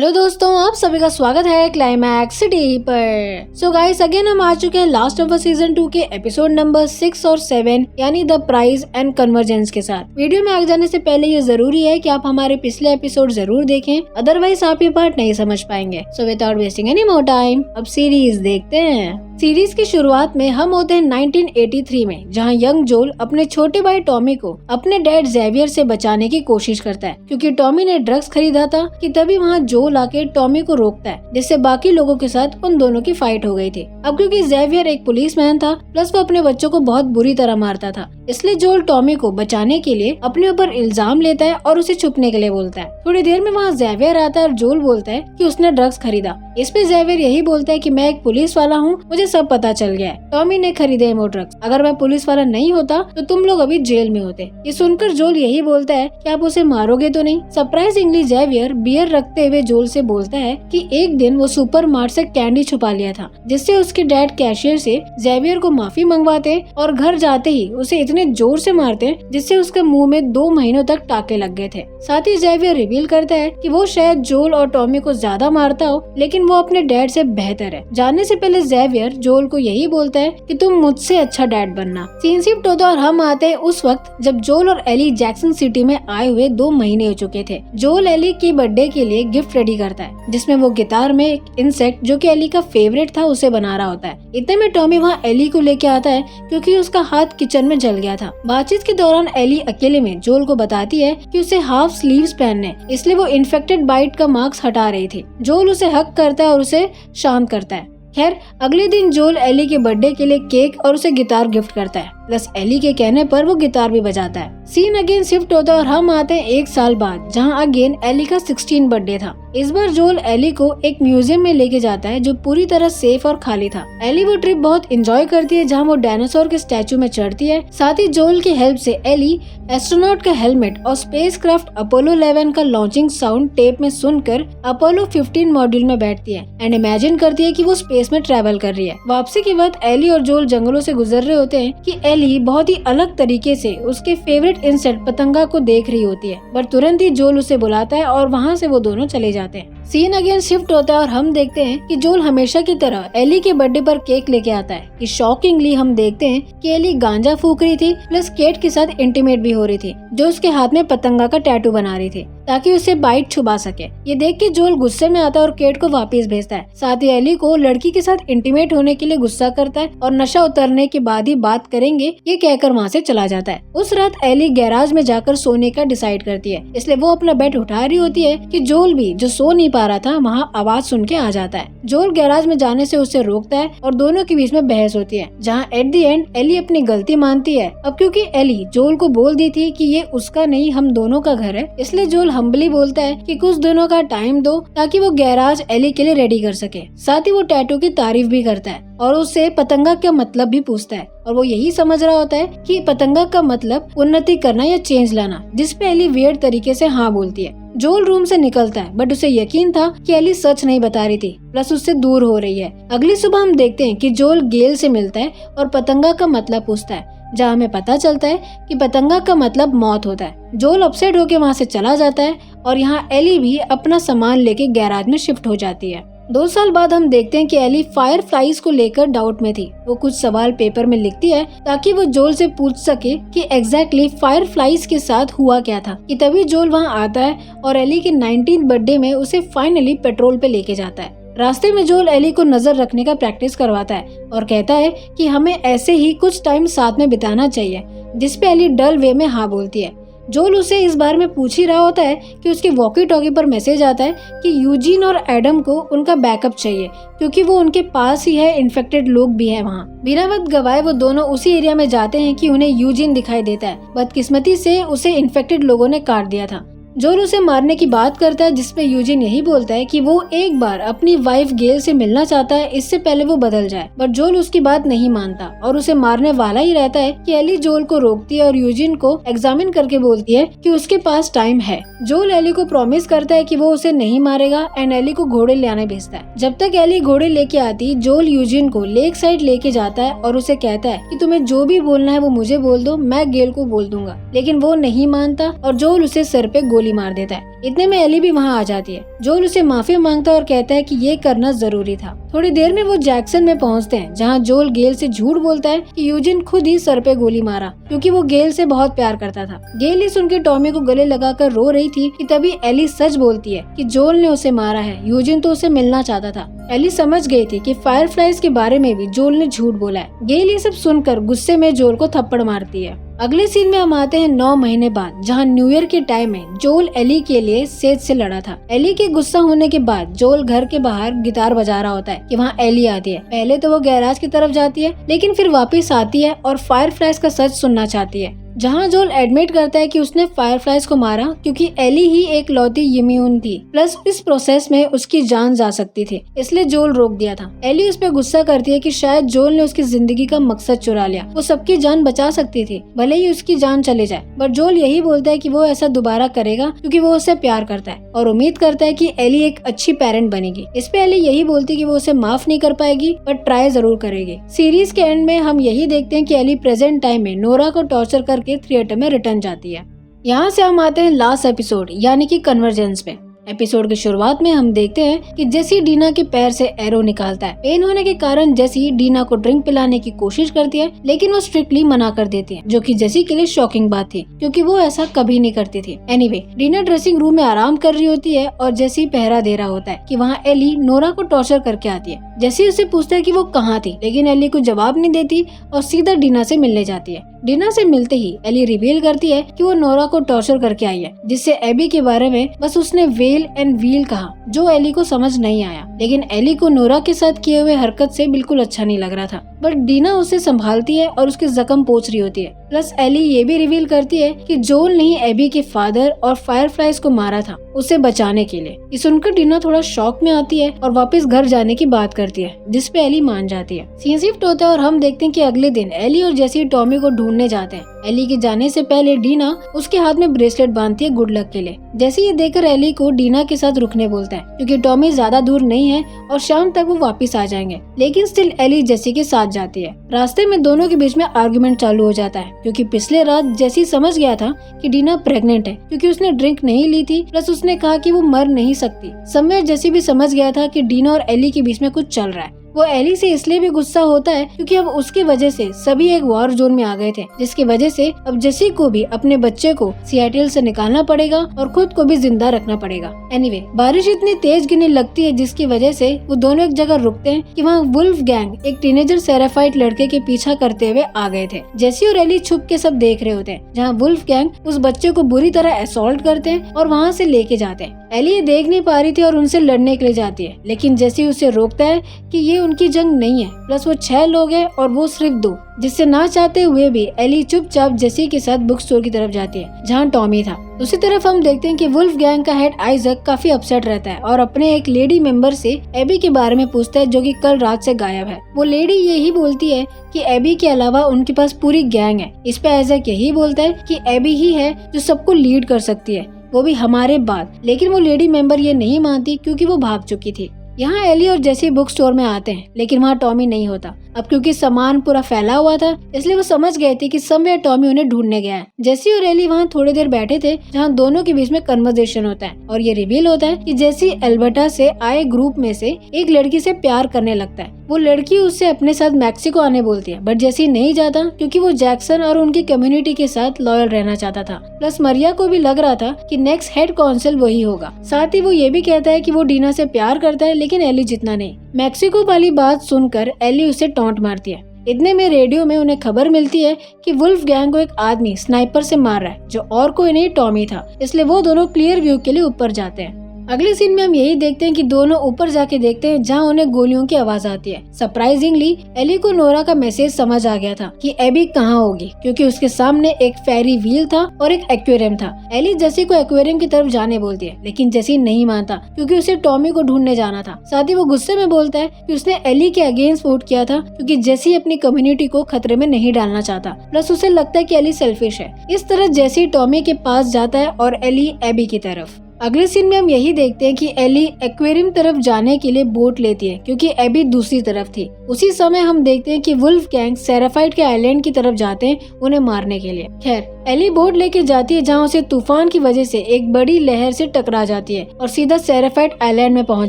Hello दोस्तों, आप सभी का स्वागत है क्लाइमैक्स सिटी पर। सो गाइस, अगेन हम आ चुके हैं लास्ट ऑफ सीजन 2 के एपिसोड नंबर 6 और 7 यानी द प्राइज एंड कन्वर्जेंस के साथ। वीडियो में आगे जाने से पहले ये जरूरी है कि आप हमारे पिछले एपिसोड जरूर देखें, अदरवाइज आप ये पार्ट नहीं समझ पाएंगे। So without wasting any more time अब सीरीज देखते हैं। सीरीज की शुरुआत में हम होते हैं 1983 में, जहां यंग जोल अपने छोटे भाई टॉमी को अपने डैड जेवियर से बचाने की कोशिश करता है, क्योंकि टॉमी ने ड्रग्स खरीदा था कि तभी वहां जोल आके टॉमी को रोकता है, जिससे बाकी लोगों के साथ उन दोनों की फाइट हो गई थी। अब क्योंकि जेवियर एक पुलिसमैन था, प्लस वो अपने बच्चों को बहुत बुरी तरह मारता था, इसलिए जोल टॉमी को बचाने के लिए अपने ऊपर इल्जाम लेता है और उसे छुपने के लिए बोलता है। थोड़ी देर में वहाँ जेवियर आता है और जोल बोलता है कि उसने ड्रग्स खरीदा। इस पे जेवियर यही बोलता है कि मैं एक पुलिस वाला हूँ, मुझे सब पता चल गया है। टॉमी ने खरीदे वो ड्रग्स, अगर मैं पुलिस वाला नहीं होता तो तुम लोग अभी जेल में होते। ये सुनकर जोल यही बोलता है कि आप उसे मारोगे तो नहीं। सरप्राइजिंगली जेवियर बियर रखते हुए जोल से बोलता है कि एक दिन वो सुपरमार्ट से कैंडी छुपा लिया था, जिससे उसके डैड कैशियर से जेवियर को माफी मंगवाते और घर जाते ही उसे इतने जोर से मारते जिससे उसके मुंह में 2 महीनों तक टाके लग गए थे। साथ ही जेवियर रिवील करता है कि वो शायद जोल और टॉमी को ज्यादा मारता हो, लेकिन वो अपने डैड से बेहतर है। जाने से पहले जेवियर जोल को यही बोलता है कि तुम मुझसे अच्छा डैड बनना। सीन शिफ्ट होता है और हम आते हैं उस वक्त जब जोल और एली जैक्सन सिटी में आए हुए 2 महीने हो चुके थे। जोल एली की बर्थडे के लिए गिफ्ट रेडी करता है, जिसमें वो गिटार में एक इंसेक्ट जो कि एली का फेवरेट था उसे बना रहा होता है। इतने में टॉमी वहाँ एली को लेके आता है, क्योंकि उसका हाथ किचन में जल गया था। बातचीत के दौरान एली अकेले में जोल को बताती है कि उसे हाफ स्लीव्स पहनने, इसलिए वो इन्फेक्टेड बाइट का मार्क्स हटा रही थी। जोल उसे हक करता है और उसे शांत करता है। खैर, अगले दिन जोल एली के बर्थडे के लिए केक और उसे गिटार गिफ्ट करता है, प्लस एली के कहने पर वो गिटार भी बजाता है। सीन अगेन शिफ्ट होता है और हम आते हैं 1 साल बाद, जहां अगेन एली का 16 बर्थडे था। इस बार जोल एली को एक म्यूजियम में लेके जाता है जो पूरी तरह सेफ और खाली था। एली वो ट्रिप बहुत एंजॉय करती है, जहां वो डायनासोर के स्टैचू में चढ़ती है। साथ ही जोल की हेल्प से एली एस्ट्रोनॉट का हेलमेट और स्पेसक्राफ्ट अपोलो 11 का लॉन्चिंग साउंड टेप में सुनकर अपोलो 15 मॉड्यूल में बैठती है एंड इमेजिन करती है कि वो स्पेस में ट्रेवल कर रही है। वापसी के बाद एली और जोल जंगलों से गुजर रहे होते हैं कि एली बहुत ही अलग तरीके से उसके फेवरेट इंसेक्ट पतंगा को देख रही होती है, पर तुरंत ही जोल उसे बुलाता है और वहाँ से वो दोनों चले जाते हैं। सीन अगेन शिफ्ट होता है और हम देखते हैं कि जोल हमेशा की तरह एली के बर्थडे पर केक लेके आता है। कि शॉकिंगली हम देखते हैं कि एली गांजा फूक रही थी, प्लस केट के साथ इंटीमेट भी हो रही थी, जो उसके हाथ में पतंगा का टैटू बना रही थी ताकि उसे बाइट छुपा सके। ये देख के जोल गुस्से में आता है और केट को वापस भेजता है। साथ ही एली को लड़की के साथ इंटीमेट होने के लिए गुस्सा करता है और नशा उतरने के बाद ही बात करेंगे ये कहकर वहाँ से चला जाता है। उस रात एली गैराज में जाकर सोने का डिसाइड करती है, इसलिए वो अपना बेड उठा रही होती है कि जोल भी, जो सो नहीं पा रहा था, वहाँ आवाज सुन के आ जाता है। जोल गैराज में जाने से उसे रोकता है और दोनों के बीच में बहस होती है, जहाँ एट द एंड एली अपनी गलती मानती है। अब क्योंकि एली जोल को बोल दी थी कि ये उसका नहीं हम दोनों का घर है, इसलिए जोल हम्बली बोलता है कि कुछ दिनों का टाइम दो ताकि वो गैराज एली के लिए रेडी कर सके। साथ ही वो टैटू की तारीफ भी करता है और उससे पतंगा का मतलब भी पूछता है, और वो यही समझ रहा होता है कि पतंगा का मतलब उन्नति करना या चेंज लाना, जिसपे एली वियर्ड तरीके से हाँ बोलती है। जोल रूम से निकलता है, बट उसे यकीन था कि एली सच नहीं बता रही थी, प्लस उससे दूर हो रही है। अगली सुबह हम देखते हैं कि जोल गेल से मिलता है और पतंगा का मतलब पूछता है, जहाँ हमें पता चलता है कि पतंगा का मतलब मौत होता है। जोल अपसेट होकर वहाँ से चला जाता है और यहाँ एली भी अपना सामान लेके गैराज में शिफ्ट हो जाती है। 2 साल बाद हम देखते हैं कि एली फायर फ्लाइज को लेकर डाउट में थी। वो कुछ सवाल पेपर में लिखती है ताकि वो जोल से पूछ सके कि एग्जैक्टली फायर फ्लाइज के साथ हुआ क्या था। कि तभी जोल वहाँ आता है और एली के 19th बर्थडे में उसे फाइनली पेट्रोल पे लेके जाता है। रास्ते में जोल एली को नजर रखने का प्रैक्टिस करवाता है और कहता है कि हमें ऐसे ही कुछ टाइम साथ में बिताना चाहिए, जिसपे एली डल वे में हाँ बोलती है। जोल उसे इस बारे में पूछ ही रहा होता है कि उसके वॉकी टॉकी पर मैसेज आता है कि यूजीन और एडम को उनका बैकअप चाहिए, क्योंकि वो उनके पास ही है, इन्फेक्टेड लोग भी है वहाँ। बिना वक्त गवाए वो दोनों उसी एरिया में जाते हैं कि उन्हें यूजीन दिखाई देता है। बदकिस्मती से उसे इन्फेक्टेड लोगों ने काट दिया था। जोल उसे मारने की बात करता है, जिसपे यूजिन यही बोलता है कि वो एक बार अपनी वाइफ गेल से मिलना चाहता है, इससे पहले वो बदल जाए। बट जोल उसकी बात नहीं मानता और उसे मारने वाला ही रहता है कि एली जोल को रोकती है और यूजिन को एग्जामिन करके बोलती है कि उसके पास टाइम है। जोल एली को प्रॉमिस करता है कि वो उसे नहीं मारेगा एंड एली को घोड़े लाने भेजता है। जब तक एली घोड़े लेके आती, जोल यूजिन को लेक साइड लेके जाता है और उसे कहता है कि तुम्हें जो भी बोलना है वो मुझे बोल दो, मैं गेल को बोल दूंगा। लेकिन वो नहीं मानता और जोल उसे सर पे गोली मार देता है। इतने में एली भी वहाँ आ जाती है। जोल उसे माफी मांगता है और कहता है कि ये करना जरूरी था। थोड़ी देर में वो जैक्सन में पहुँचते हैं, जहाँ जोल गेल से झूठ बोलता है कि यूजिन खुद ही सर पे गोली मारा, क्योंकि वो गेल से बहुत प्यार करता था। गेल सुन के टॉमी को गले लगाकर रो रही थी कि तभी एली सच बोलती है कि जोल ने उसे मारा है, यूजिन तो उसे मिलना चाहता था। एली समझ गई थी कि फायरफ्लाइज के बारे में भी जोल ने झूठ बोला है। गेल ये सब सुनकर गुस्से में जोल को थप्पड़ मारती है। अगले सीन में हम आते हैं 9 महीने बाद, जहां न्यू ईयर के टाइम में जोल एली के लिए सेज से लड़ा था। एली के गुस्सा होने के बाद जोल घर के बाहर गिटार बजा रहा होता है कि वहाँ एली आती है। पहले तो वो गैराज की तरफ जाती है, लेकिन फिर वापस आती है और फायरफ्लाइज का सच सुनना चाहती है, जहां जोल एडमिट करता है कि उसने फायरफ्लाइज को मारा क्योंकि एली ही एक लौती इम्यून थी, प्लस इस प्रोसेस में उसकी जान जा सकती थी, इसलिए जोल रोक दिया था। एली उस पर गुस्सा करती है कि शायद जोल ने उसकी जिंदगी का मकसद चुरा लिया, वो सबकी जान बचा सकती थी, भले ही उसकी जान चले जाए। बट जोल यही बोलता है कि वो ऐसा दोबारा करेगा क्योंकि वो उसे प्यार करता है और उम्मीद करता है कि एली एक अच्छी पेरेंट बनेगी। इस पे एली यही बोलती है कि वो उसे माफ नहीं कर पाएगी, बट ट्राई जरूर करेगी। सीरीज के एंड में हम यही देखते हैं कि एली प्रेजेंट टाइम में नोरा को टॉर्चर करके थिएटर में रिटर्न जाती है। यहाँ से हम आते हैं लास्ट एपिसोड यानी कि कन्वर्जेंस पे। एपिसोड की शुरुआत में हम देखते हैं कि जेसी डीना के पैर से एरो निकालता है। पेन होने के कारण जेसी डीना को ड्रिंक पिलाने की कोशिश करती है, लेकिन वो स्ट्रिक्टली मना कर देती है, जो कि जेसी के लिए शॉकिंग बात थी क्योंकि वो ऐसा कभी नहीं करती थी। एनीवे, डीना ड्रेसिंग रूम में आराम कर रही होती है और जेसी पहरा दे रहा होता है कि वहाँ एली नोरा को टॉर्चर करके आती है। जेसी उससे पूछता है कि वो कहाँ थी, लेकिन एली को जवाब नहीं देती और सीधा डीना से मिलने जाती है। डीना से मिलते ही एली रिवील करती है कि वो नोरा को टॉर्चर करके आई है, जिससे एबी के बारे में बस उसने वेल एंड व्हील कहा, जो एली को समझ नहीं आया। लेकिन एली को नोरा के साथ किए हुए हरकत से बिल्कुल अच्छा नहीं लग रहा था, बट डीना उसे संभालती है और उसके जख्म पोंछ रही होती है। प्लस एली ये भी रिवील करती है कि जोल ने ही एबी के फादर और फायरफ्लाइज को मारा था उसे बचाने के लिए। ये सुनकर डीना थोड़ा शॉक में आती है और वापस घर जाने की बात करती है, जिसपे एली मान जाती है। सीन शिफ्ट होता है और हम देखते हैं कि अगले दिन एली और जेसी टॉमी को ढूंढने जाते हैं। एली के जाने से पहले डीना उसके हाथ में ब्रेसलेट बांधती है गुड लक के लिए। जैसे ये देखकर एली को डीना के साथ रुकने बोलता है, क्योंकि टॉमी ज्यादा दूर नहीं है और शाम तक वो वापस आ जाएंगे। लेकिन स्टिल एली जेसी के साथ जाती है। रास्ते में दोनों के बीच में आर्गुमेंट चालू हो जाता है, क्योंकि पिछले रात जेसी समझ गया था कि डीना प्रेग्नेंट है, क्योंकि उसने ड्रिंक नहीं ली थी, प्लस उसने कहा कि वो मर नहीं सकती। समय जेसी भी समझ गया था कि डीना और एली के बीच में कुछ चल रहा है। वो एली से इसलिए भी गुस्सा होता है क्योंकि अब उसकी वजह से सभी एक वॉर जोन में आ गए थे, जिसकी वजह से अब जेसी को भी अपने बच्चे को सिएटल से निकालना पड़ेगा और खुद को भी जिंदा रखना पड़ेगा। एनीवे, बारिश इतनी तेज गिरने लगती है जिसकी वजह से वो दोनों एक जगह रुकते हैं कि वहाँ वुल्फ गैंग एक टीनेजर सेराफाइट लड़के के पीछा करते हुए आ गए थे। जेसी और एली छुप के सब देख रहे होते हैं, जहाँ वुल्फ गैंग उस बच्चे को बुरी तरह असॉल्ट करते हैं और वहाँ से लेके जाते हैं। एली ये देख नहीं पा रही थी और उनसे लड़ने के लिए जाती है, लेकिन जेसी उसे रोकता है कि ये उनकी जंग नहीं है, प्लस वो 6 लोग हैं और वो सिर्फ 2, जिससे ना चाहते हुए भी एली चुपचाप जेसी के साथ बुक स्टोर की तरफ जाती है, जहाँ टॉमी था। दूसरी तरफ हम देखते हैं कि वुल्फ गैंग का हेड आइजक काफी अपसेट रहता है और अपने एक लेडी मेंबर से एबी के बारे में पूछता है, जो कि कल रात से गायब है। वो लेडी यही बोलती है कि एबी के अलावा उनके पास पूरी गैंग है। इस पे आइजक यही बोलता है कि एबी ही है जो सबको लीड कर सकती है, वो भी हमारे बाद। लेकिन वो लेडी मेंबर ये नहीं मानती क्योंकि वो भाग चुकी थी। यहाँ एली और जेसी बुक स्टोर में आते हैं, लेकिन वहाँ टॉमी नहीं होता। अब क्योंकि सामान पूरा फैला हुआ था, इसलिए वो समझ गए थे कि समवेयर टॉमी उन्हें ढूंढने गया है। जेसी और एली वहाँ थोड़ी देर बैठे थे, जहाँ दोनों के बीच में कन्वर्सेशन होता है और ये रिवील होता है कि जेसी एल्बर्टा से आए ग्रुप में से एक लड़की से प्यार करने लगता है। वो लड़की उससे अपने साथ मैक्सिको आने बोलती है, बट जेसी नहीं जाता क्योंकि वो जैक्सन और उनकी कम्युनिटी के साथ लॉयल रहना चाहता था। प्लस मरिया को भी लग रहा था कि नेक्स्ट हेड काउंसिल वही होगा। साथ ही वो ये भी कहता है कि वो डीना से प्यार करता है, लेकिन एली जितना नहीं। मैक्सिको वाली बात सुनकर एली उसे टॉन्ट मारती है। इतने में रेडियो में उन्हें खबर मिलती है कि वुल्फ गैंग को एक आदमी स्नाइपर से मार रहा है, जो और कोई नहीं टॉमी था। इसलिए वो दोनों क्लियर व्यू के लिए ऊपर जाते हैं। अगले सीन में हम यही देखते हैं कि दोनों ऊपर जाके देखते हैं, जहाँ उन्हें गोलियों की आवाज आती है। सरप्राइजिंगली एली को नोरा का मैसेज समझ आ गया था कि एबी कहाँ होगी, क्योंकि उसके सामने एक फेरी व्हील था और एक एक्वेरियम था। एली जेसी को एक्वेरियम की तरफ जाने बोलती है, लेकिन जेसी नहीं मानता क्योंकि उसे टॉमी को ढूंढने जाना था। साथ ही वो गुस्से में बोलता है कि उसने एली के अगेंस्ट वोट किया था क्योंकि जेसी अपनी कम्युनिटी को खतरे में नहीं डालना चाहता। प्लस उसे लगता है कि एली सेल्फिश है। इस तरह जेसी टॉमी के पास जाता है और एली एबी की तरफ। अगले सीन में हम यही देखते हैं कि एली एक्वेरियम तरफ जाने के लिए बोट लेती है क्योंकि एबी दूसरी तरफ थी। उसी समय हम देखते हैं कि वुल्फ गैंग सेराफाइट के आइलैंड की तरफ जाते हैं उन्हें मारने के लिए। खैर एली बोट लेके जाती है जहाँ उसे तूफान की वजह से एक बड़ी लहर से टकरा जाती है और सीधा सेराफाइट आइलैंड में पहुँच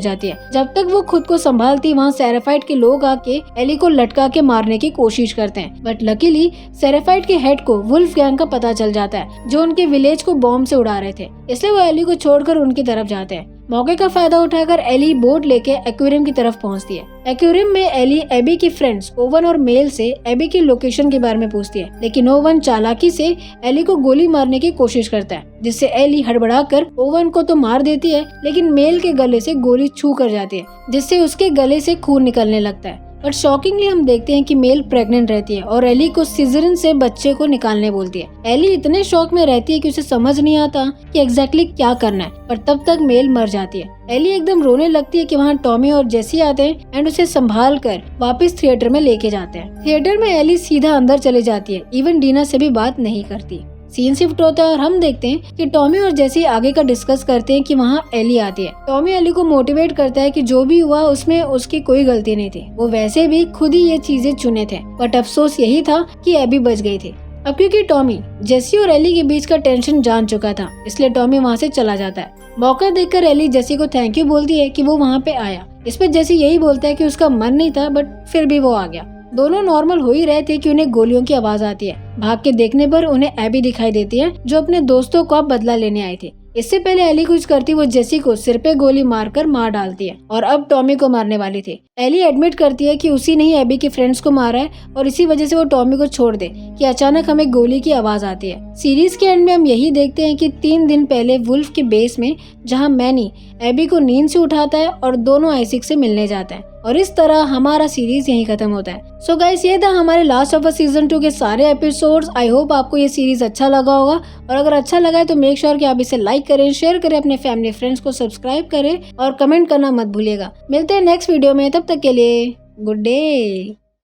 जाती है। जब तक वो खुद को संभालती वहाँ सेराफाइट के लोग आके एली को लटका के मारने की कोशिश करते हैं, बट लकीली सेराफाइट के हेड को वुल्फ गैंग का पता चल जाता है जो उनके विलेज को बॉम्ब से उड़ा रहे थे, इसलिए वो एली को छोड़कर उनकी तरफ जाते हैं। मौके का फायदा उठाकर एली बोट लेके एक्वेरियम की तरफ पहुंचती है। एक्वेरियम में एली एबी की फ्रेंड्स ओवन और मेल से एबी की लोकेशन के बारे में पूछती है, लेकिन ओवन चालाकी से एली को गोली मारने की कोशिश करता है, जिससे एली हड़बड़ाकर ओवन को तो मार देती है, लेकिन मेल के गले से गोली छू कर जाती है, जिससे उसके गले से खून निकलने लगता है। बट शॉकिंगली हम देखते हैं कि मेल प्रेग्नेंट रहती है और एली को सिजरिन से बच्चे को निकालने बोलती है। एली इतने शॉक में रहती है कि उसे समझ नहीं आता कि एग्जैक्टली क्या करना है, पर तब तक मेल मर जाती है। एली एकदम रोने लगती है कि वहाँ टॉमी और जेसी आते हैं एंड उसे संभाल कर वापस थिएटर में लेके जाते हैं। थिएटर में एली सीधा अंदर चली जाती है, इवन डीना से भी बात नहीं करती। सीन शिफ्ट होता है और हम देखते हैं कि टॉमी और जेसी आगे का डिस्कस करते हैं कि वहाँ एली आती है। टॉमी एली को मोटिवेट करता है कि जो भी हुआ उसमें उसकी कोई गलती नहीं थी, वो वैसे भी खुद ही ये चीजें चुने थे, बट अफसोस यही था कि एबी बच गई थी। अब क्योंकि टॉमी जेसी और एली के बीच का टेंशन जान चुका था, इसलिए टॉमी वहाँ से चला जाता है। मौका देखकर एली जेसी को थैंक यू बोलती है कि वो वहाँ पे आया। इस पे जेसी यही बोलता है कि उसका मन नहीं था, बट फिर भी वो आ गया। दोनों नॉर्मल हो ही रहे थे कि उन्हें गोलियों की आवाज आती है। भाग के देखने पर उन्हें एबी दिखाई देती है जो अपने दोस्तों को बदला लेने आई थी। इससे पहले एली कुछ करती वो जेसी को सिर पे गोली मारकर मार डालती है और अब टॉमी को मारने वाली थी। एली एडमिट करती है कि उसी ने ही एबी के फ्रेंड्स को मारा है और इसी वजह से वो टॉमी को छोड़ दे कि अचानक हमें गोली की आवाज आती है। सीरीज के एंड में हम यही देखते हैं कि 3 दिन पहले वुल्फ के बेस में जहां मैनी एबी को नींद से उठाता है और दोनों आइसिक से मिलने जाता है, और इस तरह हमारा सीरीज यहीं खत्म होता है। सो गाइस, ये था हमारे लास्ट ऑफ सीजन 2 के सारे एपिसोड्स। आई होप आपको ये सीरीज अच्छा लगा होगा, और अगर अच्छा लगा है तो मेक श्योर कि आप इसे लाइक करें, शेयर करें, अपने फैमिली फ्रेंड्स को सब्सक्राइब करें और कमेंट करना मत भूलिएगा। मिलते हैं नेक्स्ट वीडियो में, तब तक के लिए गुड डे।